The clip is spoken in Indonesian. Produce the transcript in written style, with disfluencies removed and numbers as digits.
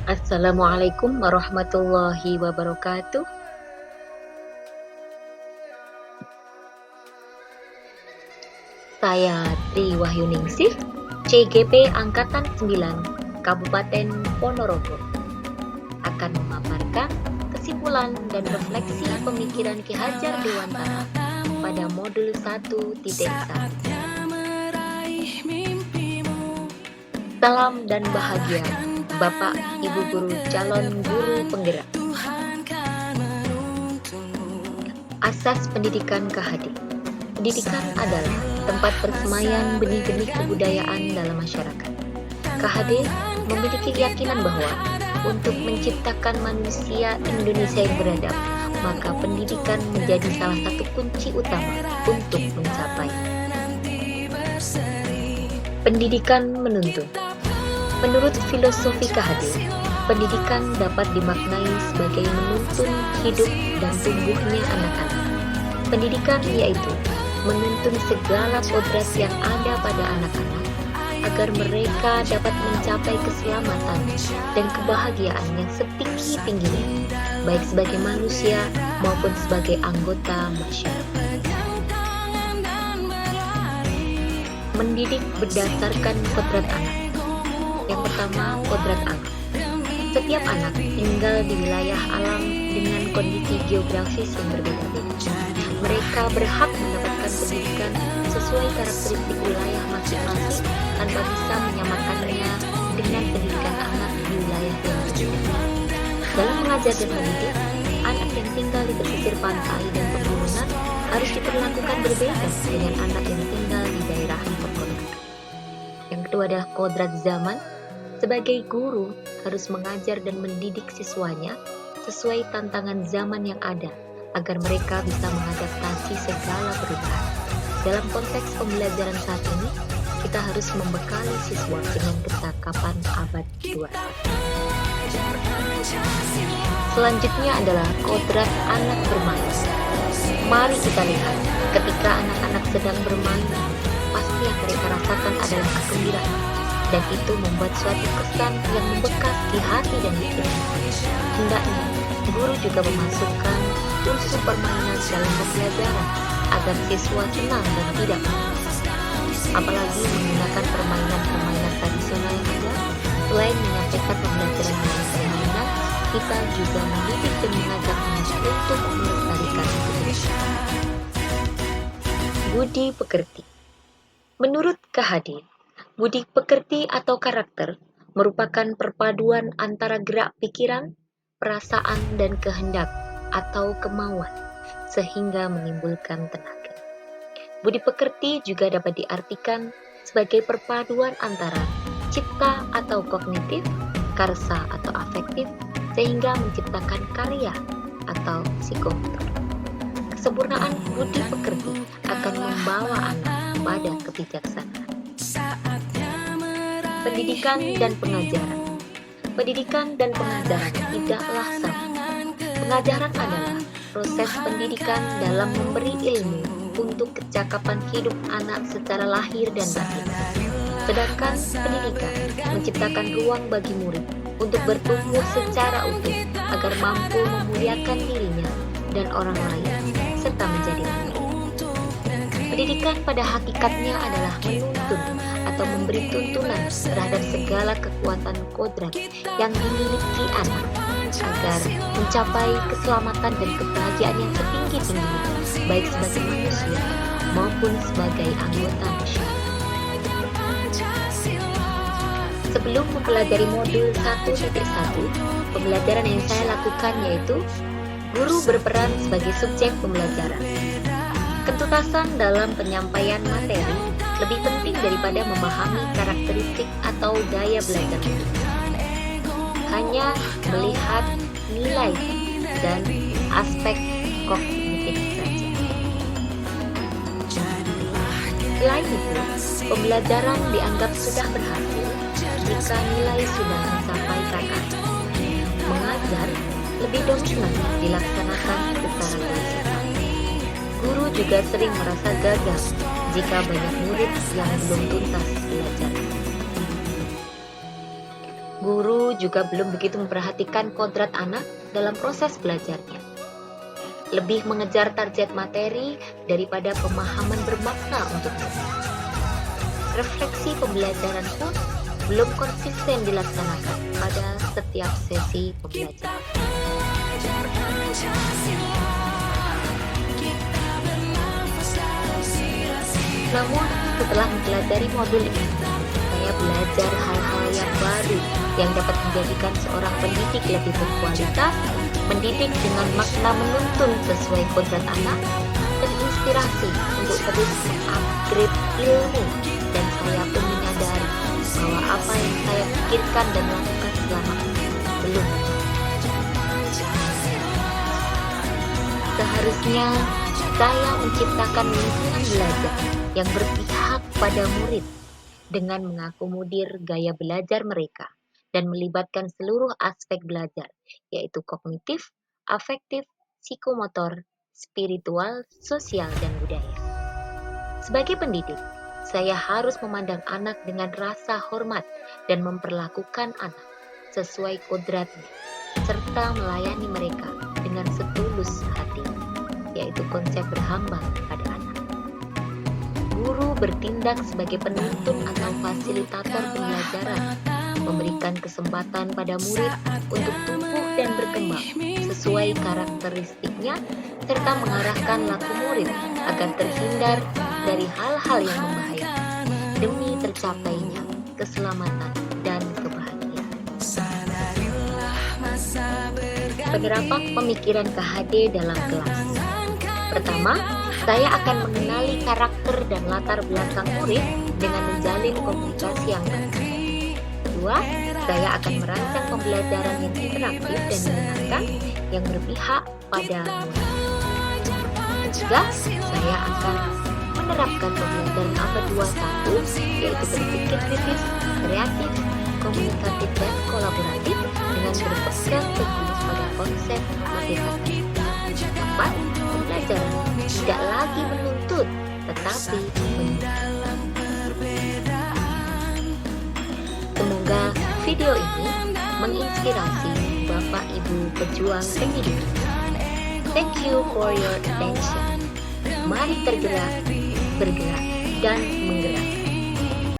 Assalamualaikum warahmatullahi wabarakatuh. Saya Tri Wahyuningsih, CGP Angkatan 9, Kabupaten Ponorogo, akan memaparkan kesimpulan dan refleksi pemikiran Ki Hajar Dewantara pada modul 1.1. Salam dan bahagia, Bapak Ibu Guru calon guru penggerak. Asas pendidikan KHD. Pendidikan adalah tempat persemaian benih-benih kebudayaan dalam masyarakat. KHD memiliki keyakinan bahwa untuk menciptakan manusia Indonesia yang beradab, maka pendidikan menjadi salah satu kunci utama untuk mencapai. Pendidikan menuntun. Menurut filosofi KHD, pendidikan dapat dimaknai sebagai menuntun hidup dan tumbuhnya anak-anak. Pendidikan yaitu menuntun segala kodrat yang ada pada anak-anak agar mereka dapat mencapai keselamatan dan kebahagiaan yang setinggi-tingginya, baik sebagai manusia maupun sebagai anggota masyarakat. Mendidik berdasarkan kodrat anak. Yang pertama, kodrat alam. Setiap anak tinggal di wilayah alam dengan kondisi geografis yang berbeda-beda. Mereka berhak mendapatkan pendidikan sesuai karakteristik wilayah masing-masing tanpa bisa menyamakannya dengan pendidikan anak di wilayah yang berbeda. Dalam mengajar dan mendidik, anak yang tinggal di pesisir pantai dan pegunungan harus diperlakukan berbeda dengan anak yang tinggal di daerah pegunungan. Yang kedua adalah kodrat zaman. Sebagai guru harus mengajar dan mendidik siswanya sesuai tantangan zaman yang ada agar mereka bisa mengadaptasi segala perubahan. Dalam konteks pembelajaran saat ini, kita harus membekali siswa dengan kecakapan abad 21. Selanjutnya adalah kodrat anak bermain. Mari kita lihat, ketika anak-anak sedang bermain, pasti yang mereka rasakan adalah kegembiraan. Dan itu membuat suatu kesan yang membekas di hati dan pikiran. Hendaknya guru juga memasukkan unsur permainan dalam pembelajaran agar siswa senang dan tidak malas. Apalagi menggunakan permainan-permainan tradisional yang ada, selain menyampaikan pembelajaran melalui permainan, kita juga mendidik dan mengajak anak untuk melestarikan budaya. Budi pekerti. Menurut KHD, budi pekerti atau karakter merupakan perpaduan antara gerak pikiran, perasaan, dan kehendak atau kemauan, sehingga menimbulkan tenaga. Budi pekerti juga dapat diartikan sebagai perpaduan antara cipta atau kognitif, karsa atau afektif, sehingga menciptakan karya atau psikomotor. Kesempurnaan budi pekerti akan membawa anak pada kebijaksanaan. Pendidikan dan pengajaran. Pendidikan dan pengajaran tidaklah sama. Pengajaran adalah proses pendidikan dalam memberi ilmu untuk kecakapan hidup anak secara lahir dan batin. Sedangkan pendidikan menciptakan ruang bagi murid untuk bertumbuh secara utuh agar mampu memuliakan dirinya dan orang lain serta menjadi baik. Pendidikan pada hakikatnya adalah menuntun atau memberi tuntunan terhadap segala kekuatan kodrat yang dimiliki anak agar mencapai keselamatan dan kebahagiaan yang setinggi-tingginya, baik sebagai manusia maupun sebagai anggota masyarakat. Sebelum mempelajari modul 1.1, pembelajaran yang saya lakukan yaitu guru berperan sebagai subjek pembelajaran. Ketuntasan dalam penyampaian materi lebih penting daripada memahami karakteristik atau gaya belajar. Hanya melihat nilai dan aspek kognitif saja. Selain itu, pembelajaran dianggap sudah berhasil jika nilai sudah disampaikan anak. Mengajar lebih dominan dilaksanakan secara konsepan. Guru juga sering merasa gagal jika banyak murid yang belum tuntas belajar. Guru juga belum begitu memperhatikan kodrat anak dalam proses belajarnya. Lebih mengejar target materi daripada pemahaman bermakna untuknya. Refleksi pembelajaran pun belum konsisten dilaksanakan pada setiap sesi pembelajaran. Namun, setelah mempelajari modul ini, saya belajar hal-hal yang baru yang dapat menjadikan seorang pendidik lebih berkualitas, mendidik dengan makna menuntun sesuai kodrat anak, terinspirasi untuk terus upgrade ilmu, dan saya pun menyadari bahwa apa yang saya pikirkan dan lakukan selama ini belum. Seharusnya saya menciptakan lingkungan belajar yang berpihak pada murid dengan mengakomodir gaya belajar mereka dan melibatkan seluruh aspek belajar, yaitu kognitif, afektif, psikomotor, spiritual, sosial, dan budaya. Sebagai pendidik, saya harus memandang anak dengan rasa hormat dan memperlakukan anak sesuai kodratnya, serta melayani mereka dengan setulus hati, yaitu konsep berhamba pada anak. Guru bertindak sebagai penuntun atau fasilitator pembelajaran, memberikan kesempatan pada murid untuk tumbuh dan berkembang sesuai karakteristiknya, serta mengarahkan laku murid agar terhindar dari hal-hal yang membahayakan demi tercapainya keselamatan dan kebahagiaan. Penerapan pemikiran KHD dalam kelas. Pertama, saya akan mengenali karakter dan latar belakang murid dengan menjalin komunikasi yang baik. Kedua, saya akan merancang pembelajaran yang interaktif dan menyenangkan yang berpihak pada murid. Ketiga, saya akan menerapkan pembelajaran abad 21, yaitu berpikir kritis, kreatif, komunikatif, dan kolaboratif dengan berpegang teguh pada konsep merdeka. Keempat, pembelajaran tidak lagi menuntut, tetapi mendidik. Semoga video ini menginspirasi Bapak Ibu pejuang pendidikan. Thank you for your attention. Mari tergerak, bergerak, dan menggerakkan.